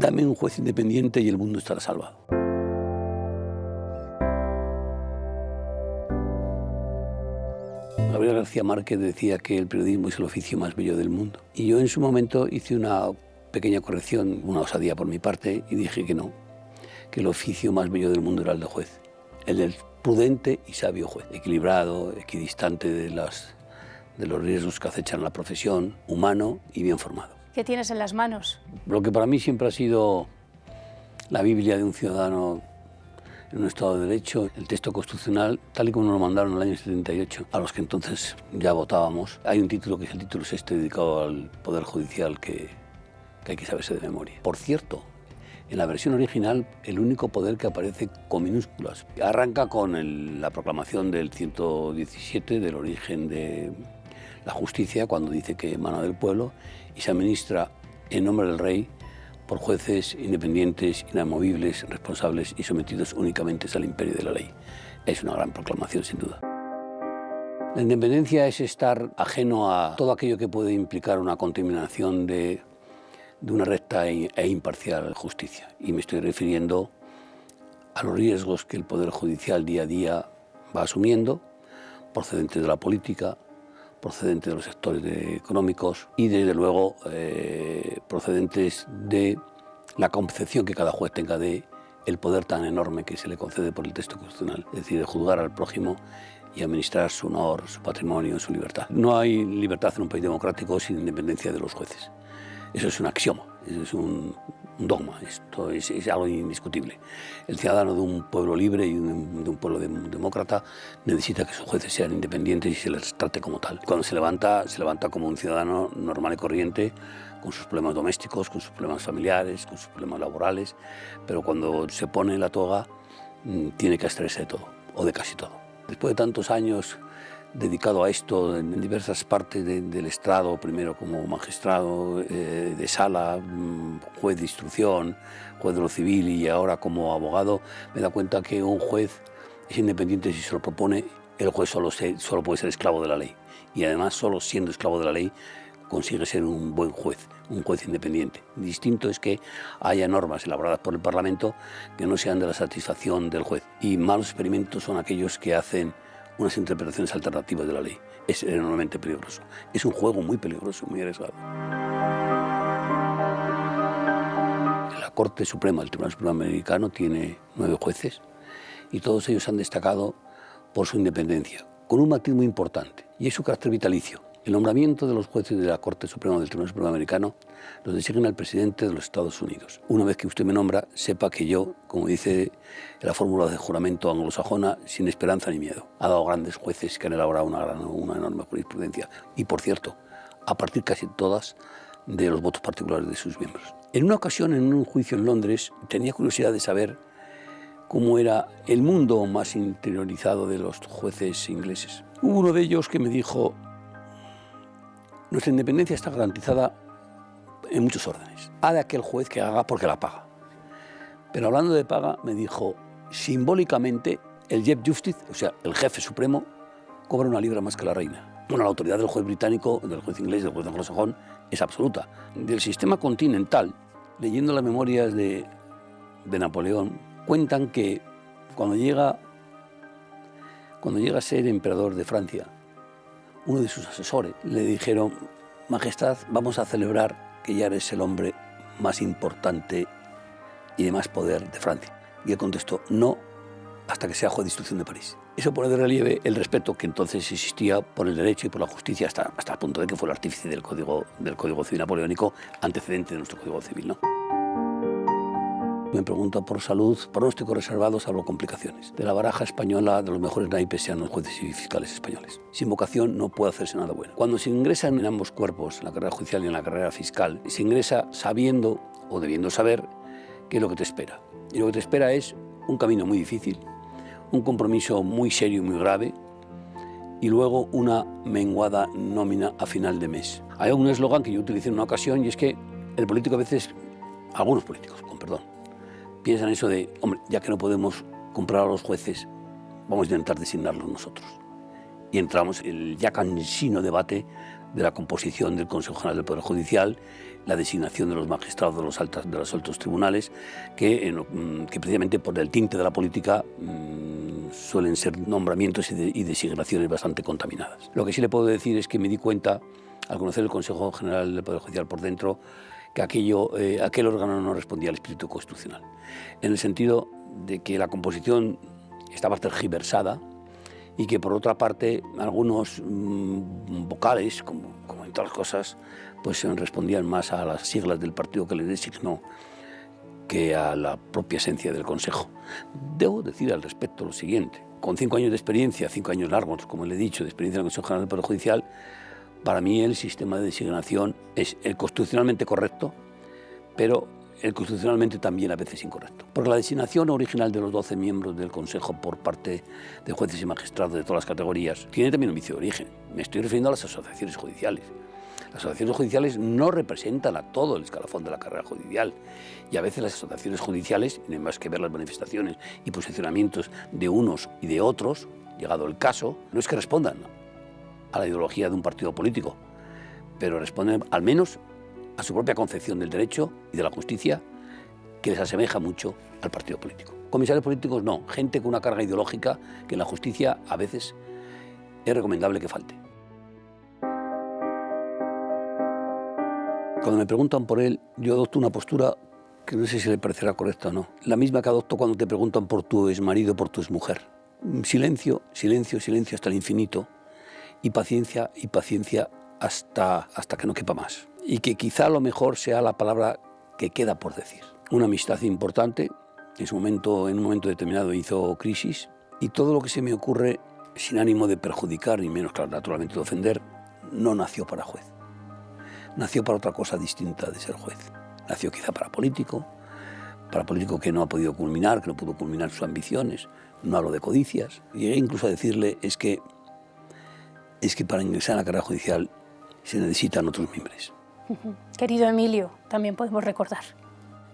Dame un juez independiente y el mundo estará salvado. Gabriel García Márquez decía que el periodismo es el oficio más bello del mundo. Y yo en su momento hice una pequeña corrección, una osadía por mi parte, y dije que no, que el oficio más bello del mundo era el de juez, el del prudente y sabio juez, equilibrado, equidistante de los riesgos que acechan la profesión, humano y bien formado. ¿Qué tienes en las manos? Lo que para mí siempre ha sido la Biblia de un ciudadano en un Estado de Derecho, el texto constitucional, tal y como nos lo mandaron en el año 78, a los que entonces ya votábamos. Hay un título que es el título sexto dedicado al Poder Judicial que hay que saberse de memoria. Por cierto, en la versión original, el único poder que aparece con minúsculas. Arranca con la proclamación del 117 del origen de la justicia, cuando dice que emana del pueblo y se administra en nombre del rey por jueces independientes, inamovibles, responsables y sometidos únicamente al imperio de la ley. Es una gran proclamación, sin duda. La independencia es estar ajeno a todo aquello que puede implicar una contaminación de una recta e imparcial justicia. Y me estoy refiriendo a los riesgos que el Poder Judicial día a día va asumiendo, procedentes de la política, procedentes de los sectores económicos y, desde luego, procedentes de la concepción que cada juez tenga de el poder tan enorme que se le concede por el texto constitucional, es decir, de juzgar al prójimo y administrar su honor, su patrimonio, su libertad. No hay libertad en un país democrático sin independencia de los jueces. Eso es un axioma, eso es un dogma, esto es algo indiscutible. El ciudadano de un pueblo libre y de un pueblo demócrata necesita que sus jueces sean independientes y se les trate como tal. Cuando se levanta como un ciudadano normal y corriente, con sus problemas domésticos, con sus problemas familiares, con sus problemas laborales, pero cuando se pone la toga tiene que abstraerse de todo, o de casi todo. Después de tantos años dedicado a esto en diversas partes del estrado, primero como magistrado de sala, juez de instrucción, juez de lo civil y ahora como abogado, me da cuenta que un juez es independiente si se lo propone. El juez solo puede ser esclavo de la ley y además solo siendo esclavo de la ley consigue ser un buen juez, un juez independiente. Distinto es que haya normas elaboradas por el Parlamento que no sean de la satisfacción del juez, y malos experimentos son aquellos que hacen unas interpretaciones alternativas de la ley. Es enormemente peligroso. Es un juego muy peligroso, muy arriesgado. La Corte Suprema, el Tribunal Supremo Americano, tiene 9 jueces y todos ellos han destacado por su independencia, con un matiz muy importante, y es su carácter vitalicio. El nombramiento de los jueces de la Corte Suprema del Tribunal Supremo Americano los designa el presidente de los Estados Unidos. Una vez que usted me nombra, sepa que yo, como dice la fórmula de juramento anglosajona, sin esperanza ni miedo. Ha dado grandes jueces que han elaborado una enorme jurisprudencia. Y, por cierto, a partir casi todas de los votos particulares de sus miembros. En una ocasión, en un juicio en Londres, tenía curiosidad de saber cómo era el mundo más interiorizado de los jueces ingleses. Hubo uno de ellos que me dijo: nuestra independencia está garantizada en muchos órdenes. Ha de aquel juez que haga porque la paga. Pero hablando de paga, me dijo, simbólicamente, el Chief Justice, o sea, el jefe supremo, cobra 1 libra más que la reina. Bueno, la autoridad del juez británico, del juez inglés, del juez anglosajón, es absoluta. Del sistema continental, leyendo las memorias de Napoleón, cuentan que cuando llega a ser emperador de Francia, uno de sus asesores le dijeron: Majestad, vamos a celebrar que ya eres el hombre más importante y de más poder de Francia. Y él contestó: no, hasta que sea juez de instrucción de París. Eso pone de relieve el respeto que entonces existía por el derecho y por la justicia, hasta el punto de que fue el artífice del Código Civil napoleónico, antecedente de nuestro Código Civil, ¿no? Me pregunto por salud, pronóstico reservado salvo complicaciones. De la baraja española, de los mejores naipes sean los jueces y fiscales españoles. Sin vocación no puede hacerse nada bueno. Cuando se ingresa en ambos cuerpos, en la carrera judicial y en la carrera fiscal, se ingresa sabiendo o debiendo saber qué es lo que te espera. Y lo que te espera es un camino muy difícil, un compromiso muy serio y muy grave, y luego una menguada nómina a final de mes. Hay un eslogan que yo utilicé en una ocasión, y es que el político a veces, algunos políticos, con perdón, piensan eso de, hombre, ya que no podemos comprar a los jueces, vamos a intentar designarlos nosotros. Y entramos en el ya cansino debate de la composición del Consejo General del Poder Judicial, la designación de los magistrados de los altos tribunales, que precisamente por el tinte de la política suelen ser nombramientos y designaciones bastante contaminadas. Lo que sí le puedo decir es que me di cuenta, al conocer el Consejo General del Poder Judicial por dentro, que aquel órgano no respondía al espíritu constitucional, en el sentido de que la composición estaba tergiversada y que, por otra parte, algunos vocales, como en todas las cosas, pues respondían más a las siglas del partido que les designó que a la propia esencia del Consejo. Debo decir al respecto lo siguiente: con 5 años de experiencia, 5 años largos, como le he dicho, de experiencia en el Consejo General del Poder Judicial, para mí el sistema de designación es el constitucionalmente correcto, pero el constitucionalmente también a veces incorrecto. Porque la designación original de los 12 miembros del Consejo por parte de jueces y magistrados de todas las categorías tiene también un vicio de origen. Me estoy refiriendo a las asociaciones judiciales. Las asociaciones judiciales no representan a todo el escalafón de la carrera judicial, y a veces las asociaciones judiciales, no hay más que ver las manifestaciones y posicionamientos de unos y de otros, llegado el caso, no es que respondan a la ideología de un partido político, pero responden al menos a su propia concepción del derecho y de la justicia, que les asemeja mucho al partido político. Comisarios políticos no, gente con una carga ideológica que en la justicia a veces es recomendable que falte. Cuando me preguntan por él, yo adopto una postura que no sé si le parecerá correcta o no. La misma que adopto cuando te preguntan por tu exmarido, por tu exmujer. Silencio, silencio, silencio hasta el infinito, y paciencia hasta que no quepa más. Y que quizá lo mejor sea la palabra que queda por decir. Una amistad importante, en un momento determinado hizo crisis, y todo lo que se me ocurre, sin ánimo de perjudicar, ni menos, claro, naturalmente de ofender, no nació para juez. Nació para otra cosa distinta de ser juez. Nació quizá para político que no ha podido culminar, que no pudo culminar sus ambiciones. No hablo de codicias. Llegué incluso a decirle, es que para ingresar a la carrera judicial se necesitan otros mimbres. Querido Emilio, también podemos recordar.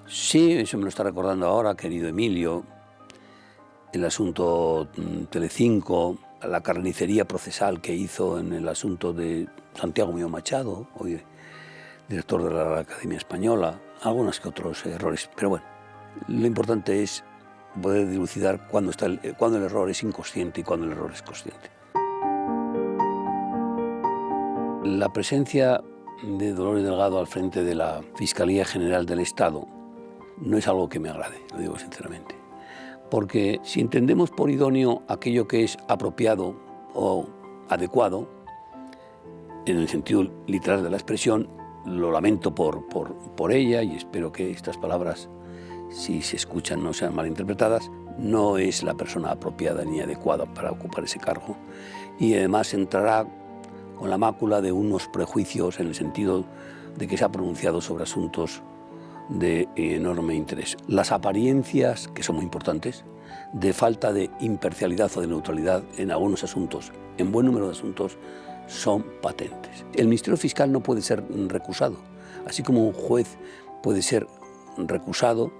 Sí, eso me lo está recordando ahora, querido Emilio. El asunto Telecinco, la carnicería procesal que hizo en el asunto de Santiago Muñoz Machado, hoy director de la Academia Española, algunos que otros errores. Pero bueno, lo importante es poder dilucidar cuándo el error es inconsciente y cuándo el error es consciente. La presencia de Dolores Delgado al frente de la Fiscalía General del Estado no es algo que me agrade, lo digo sinceramente. Porque si entendemos por idóneo aquello que es apropiado o adecuado, en el sentido literal de la expresión, lo lamento por ella, y espero que estas palabras, si se escuchan, no sean malinterpretadas. No es la persona apropiada ni adecuada para ocupar ese cargo, y además entrará con la mácula de unos prejuicios, en el sentido de que se ha pronunciado sobre asuntos de enorme interés. Las apariencias, que son muy importantes, de falta de imparcialidad o de neutralidad en algunos asuntos, en buen número de asuntos, son patentes. El Ministerio Fiscal no puede ser recusado, así como un juez puede ser recusado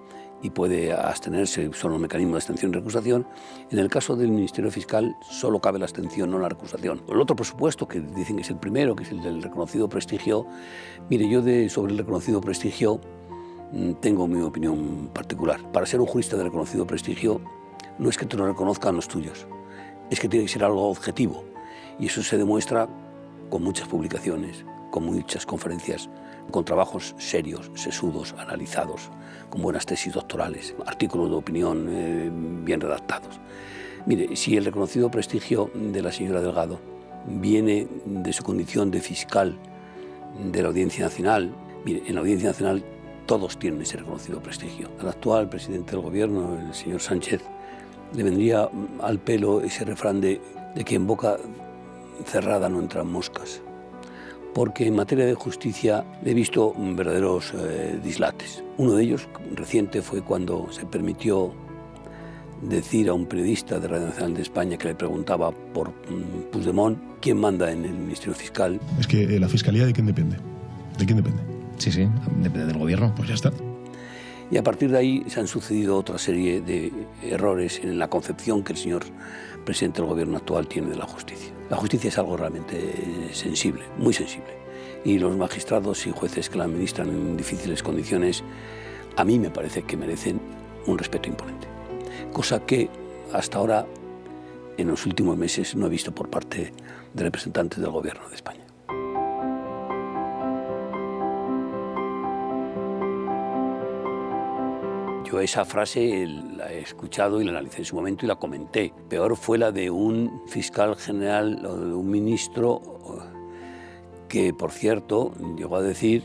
y puede abstenerse, son los mecanismos de abstención y recusación. En el caso del Ministerio Fiscal solo cabe la abstención, no la recusación. El otro presupuesto, que dicen que es el primero, que es el del reconocido prestigio, mire, yo sobre el reconocido prestigio tengo mi opinión particular. Para ser un jurista de reconocido prestigio no es que te lo reconozcan los tuyos, es que tiene que ser algo objetivo, y eso se demuestra con muchas publicaciones, con muchas conferencias, con trabajos serios, sesudos, analizados, con buenas tesis doctorales, artículos de opinión bien redactados. Mire, si el reconocido prestigio de la señora Delgado viene de su condición de fiscal de la Audiencia Nacional, mire, en la Audiencia Nacional todos tienen ese reconocido prestigio. Al actual presidente del Gobierno, el señor Sánchez, le vendría al pelo ese refrán de que en boca cerrada no entran moscas, porque en materia de justicia he visto verdaderos dislates. Uno de ellos, reciente, fue cuando se permitió decir a un periodista de Radio Nacional de España que le preguntaba por Puigdemont quién manda en el Ministerio Fiscal. Es que la Fiscalía, ¿de quién depende? ¿De quién depende? Sí, depende del Gobierno. Pues ya está. Y a partir de ahí se han sucedido otra serie de errores en la concepción que el señor presidente del gobierno actual tiene de la justicia. La justicia es algo realmente sensible, muy sensible. Y los magistrados y jueces que la administran en difíciles condiciones, a mí me parece que merecen un respeto imponente. Cosa que hasta ahora, en los últimos meses, no he visto por parte de representantes del gobierno de España. Yo esa frase la he escuchado y la analicé en su momento y la comenté. Peor fue la de un fiscal general o de un ministro que, por cierto, llegó a decir: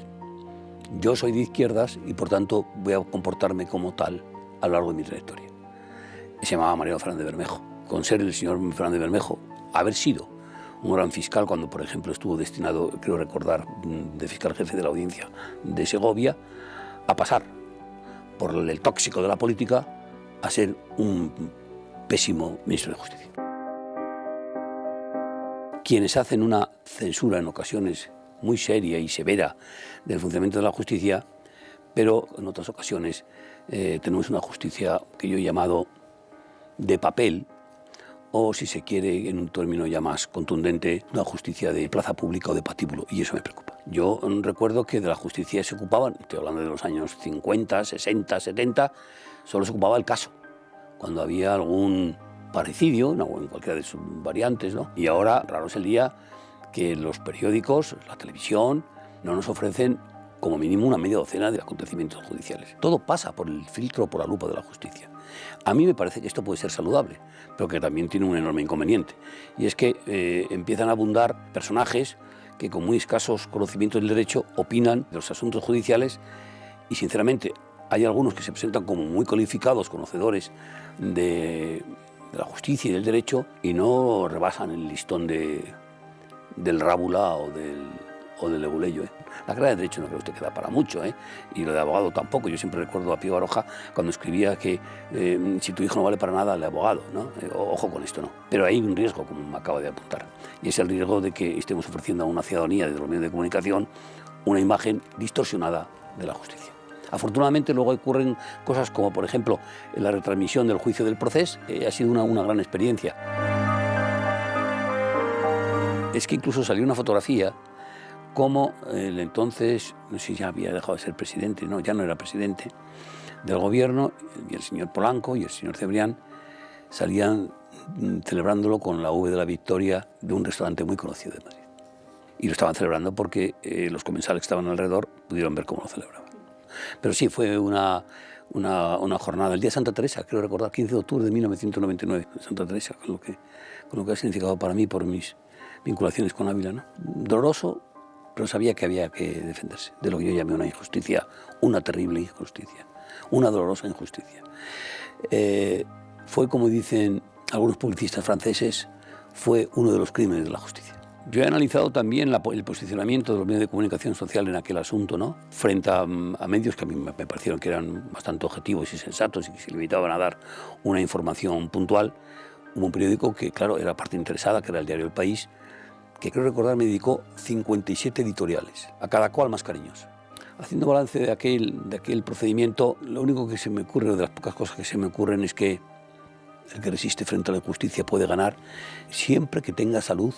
yo soy de izquierdas y por tanto voy a comportarme como tal a lo largo de mi trayectoria. Se llamaba Mariano Fernández Bermejo. Con ser el señor Fernández Bermejo, haber sido un gran fiscal cuando, por ejemplo, estuvo destinado, creo recordar, de fiscal jefe de la audiencia de Segovia, a pasar por el tóxico de la política a ser un pésimo ministro de Justicia. Quienes hacen una censura en ocasiones muy seria y severa del funcionamiento de la justicia, pero en otras ocasiones tenemos una justicia que yo he llamado de papel, o si se quiere, en un término ya más contundente, una justicia de plaza pública o de patíbulo, y eso me preocupa. Yo recuerdo que de la justicia se ocupaban, estoy hablando de los años 50, 60, 70, solo se ocupaba el caso, cuando había algún parricidio, en cualquiera de sus variantes, ¿no? Y ahora, raro es el día que los periódicos, la televisión, no nos ofrecen como mínimo una media docena de acontecimientos judiciales. Todo pasa por el filtro, por la lupa de la justicia. A mí me parece que esto puede ser saludable, pero que también tiene un enorme inconveniente. Y es que empiezan a abundar personajes que con muy escasos conocimientos del derecho opinan de los asuntos judiciales y, sinceramente, hay algunos que se presentan como muy cualificados, conocedores de la justicia y del derecho y no rebasan el listón del Rábula o del Leguleyo. La carrera de Derecho no creo que da para mucho, y lo de abogado tampoco. Yo siempre recuerdo a Pío Baroja cuando escribía que si tu hijo no vale para nada, el abogado, ¿no? Ojo con esto, ¿no? Pero hay un riesgo, como me acaba de apuntar, y es el riesgo de que estemos ofreciendo a una ciudadanía de los medios de comunicación una imagen distorsionada de la justicia. Afortunadamente luego ocurren cosas como, por ejemplo, la retransmisión del juicio del proceso, ha sido una gran experiencia. Es que incluso salió una fotografía como el entonces, no sé si ya había dejado de ser presidente, no, ya no era presidente del gobierno, y el señor Polanco y el señor Cebrián salían celebrándolo con la V de la Victoria de un restaurante muy conocido de Madrid. Y lo estaban celebrando porque los comensales que estaban alrededor pudieron ver cómo lo celebraban. Pero sí, fue una jornada, el día de Santa Teresa, creo recordar, 15 de octubre de 1999, Santa Teresa, con lo que ha significado para mí por mis vinculaciones con Ávila, ¿no? Doloroso, pero sabía que había que defenderse de lo que yo llamé una injusticia, una terrible injusticia, una dolorosa injusticia. Fue, como dicen algunos publicistas franceses, fue uno de los crímenes de la justicia. Yo he analizado también el posicionamiento de los medios de comunicación social en aquel asunto, ¿no? Frente a medios que a mí me parecieron que eran bastante objetivos y sensatos y que se limitaban a dar una información puntual. Hubo un periódico que, claro, era parte interesada, que era el diario El País, que creo recordar me dedicó 57 editoriales, a cada cual más cariñoso. Haciendo balance de aquel procedimiento, lo único que se me ocurre, o de las pocas cosas que se me ocurren, es que el que resiste frente a la injusticia puede ganar siempre que tenga salud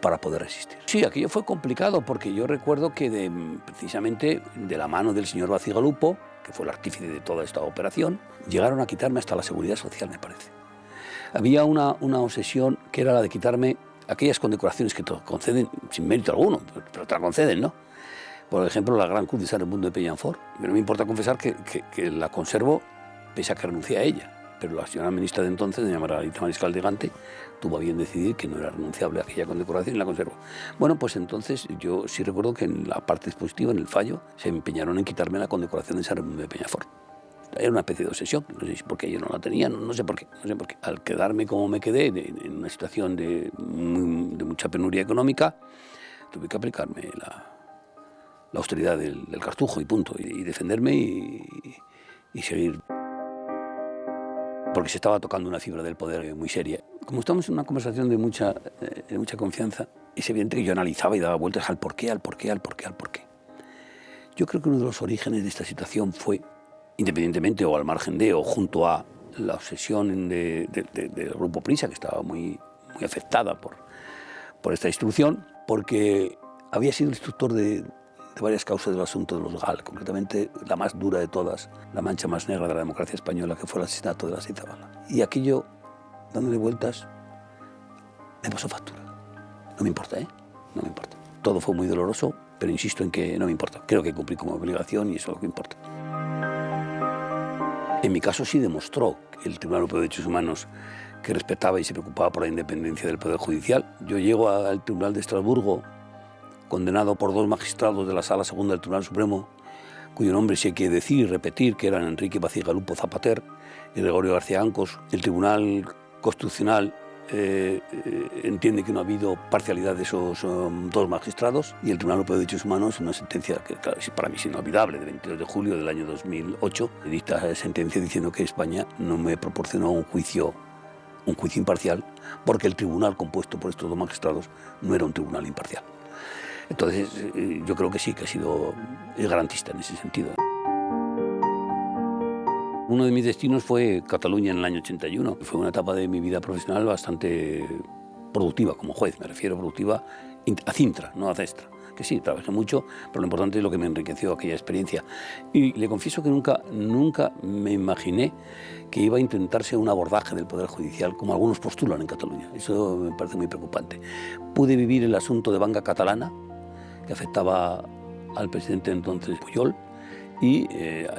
para poder resistir. Sí, aquello fue complicado porque yo recuerdo que precisamente de la mano del señor Bacigalupo, que fue el artífice de toda esta operación, llegaron a quitarme hasta la seguridad social, me parece. Había una obsesión que era la de quitarme aquellas condecoraciones que te conceden sin mérito alguno, pero te la conceden, ¿no? Por ejemplo, la Gran Cruz de San Raimundo de Peñafort. No me importa confesar que la conservo pese a que renuncié a ella, pero la señora ministra de entonces, doña Margarita Mariscal de Gante, tuvo a bien decidir que no era renunciable a aquella condecoración y la conservo. Bueno, pues entonces yo sí recuerdo que en la parte dispositiva, en el fallo, se empeñaron en quitarme la condecoración de San Raimundo de Peñafort. Era una especie de obsesión, no sé si porque ellos no la tenían, no sé por qué. Al quedarme como me quedé, en una situación de mucha penuria económica, tuve que aplicarme la austeridad del cartujo y punto, y defenderme y seguir. Porque se estaba tocando una fibra del poder muy seria. Como estamos en una conversación de mucha confianza, es evidente que yo analizaba y daba vueltas al porqué. Yo creo que uno de los orígenes de esta situación fue independientemente o al margen de o junto a la obsesión del grupo Prisa, que estaba muy afectada por esta instrucción, porque había sido el instructor de varias causas del asunto de los GAL, concretamente la más dura de todas, la mancha más negra de la democracia española, que fue el asesinato de la Zabala. Y aquello, dándole vueltas, me pasó factura. No me importa, ¿eh? No me importa. Todo fue muy doloroso, pero insisto en que no me importa. Creo que cumplí como obligación y eso es lo que importa. En mi caso sí demostró el Tribunal Europeo de Derechos Humanos que respetaba y se preocupaba por la independencia del Poder Judicial. Yo llego al Tribunal de Estrasburgo condenado por 2 magistrados de la Sala Segunda del Tribunal Supremo, cuyo nombre sí hay que decir y repetir, que eran Enrique Bacigalupo Zapater y Gregorio García Ancos. El Tribunal Constitucional entiende que no ha habido parcialidad de esos 2 magistrados, y el Tribunal Europeo de Derechos Humanos, una sentencia que claro, para mí es inolvidable, de 22 de julio del año 2008, dicta sentencia diciendo que España no me proporcionó un juicio imparcial, porque el tribunal compuesto por estos 2 magistrados no era un tribunal imparcial. Entonces, yo creo que sí, que es garantista en ese sentido. Uno de mis destinos fue Cataluña en el año 81. Fue una etapa de mi vida profesional bastante productiva como juez. Me refiero productiva a Cintra, no a Cestra. Que sí, trabajé mucho, pero lo importante es lo que me enriqueció aquella experiencia. Y le confieso que nunca me imaginé que iba a intentarse un abordaje del Poder Judicial como algunos postulan en Cataluña. Eso me parece muy preocupante. Pude vivir el asunto de Banca Catalana, que afectaba al presidente entonces Pujol, y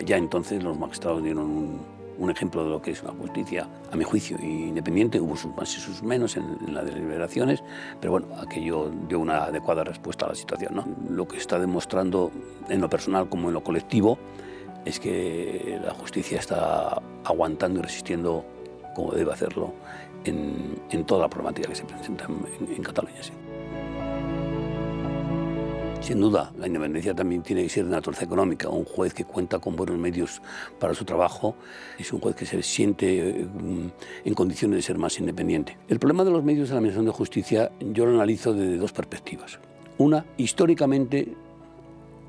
ya entonces los magistrados dieron un ejemplo de lo que es una justicia, a mi juicio, independiente. Hubo sus más y sus menos en las deliberaciones, pero bueno, aquello dio una adecuada respuesta a la situación, ¿no? Lo que está demostrando en lo personal como en lo colectivo es que la justicia está aguantando y resistiendo como debe hacerlo en toda la problemática que se presenta en Cataluña. Sí. Sin duda, la independencia también tiene que ser de naturaleza económica. Un juez que cuenta con buenos medios para su trabajo es un juez que se siente en condiciones de ser más independiente. El problema de los medios de la Administración de Justicia yo lo analizo desde 2 perspectivas. Una, históricamente,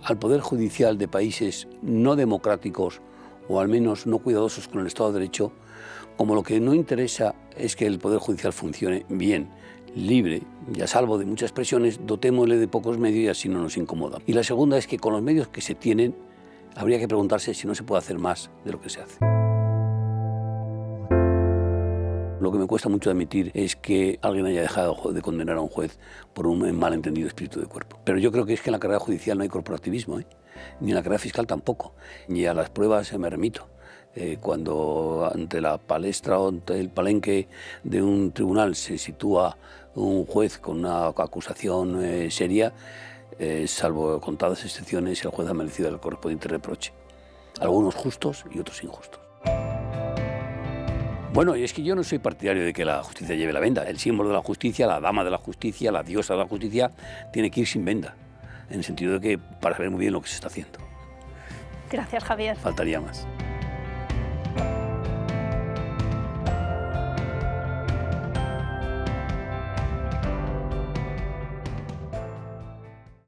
al Poder Judicial de países no democráticos o al menos no cuidadosos con el Estado de Derecho, como lo que no interesa es que el Poder Judicial funcione bien, libre y a salvo de muchas presiones, dotémosle de pocos medios y así no nos incomoda. Y la segunda es que con los medios que se tienen habría que preguntarse si no se puede hacer más de lo que se hace. Lo que me cuesta mucho admitir es que alguien haya dejado de condenar a un juez por un malentendido espíritu de cuerpo. Pero yo creo que es que en la carrera judicial no hay corporativismo, ni en la carrera fiscal tampoco, ni a las pruebas me remito. Cuando ante la palestra o ante el palenque de un tribunal se sitúa un juez con una acusación seria, salvo contadas excepciones, el juez ha merecido el correspondiente reproche. Algunos justos y otros injustos. Bueno, y es que yo no soy partidario de que la justicia lleve la venda. El símbolo de la justicia, la dama de la justicia, la diosa de la justicia, tiene que ir sin venda, en el sentido de que para saber muy bien lo que se está haciendo. Gracias, Javier. Faltaría más.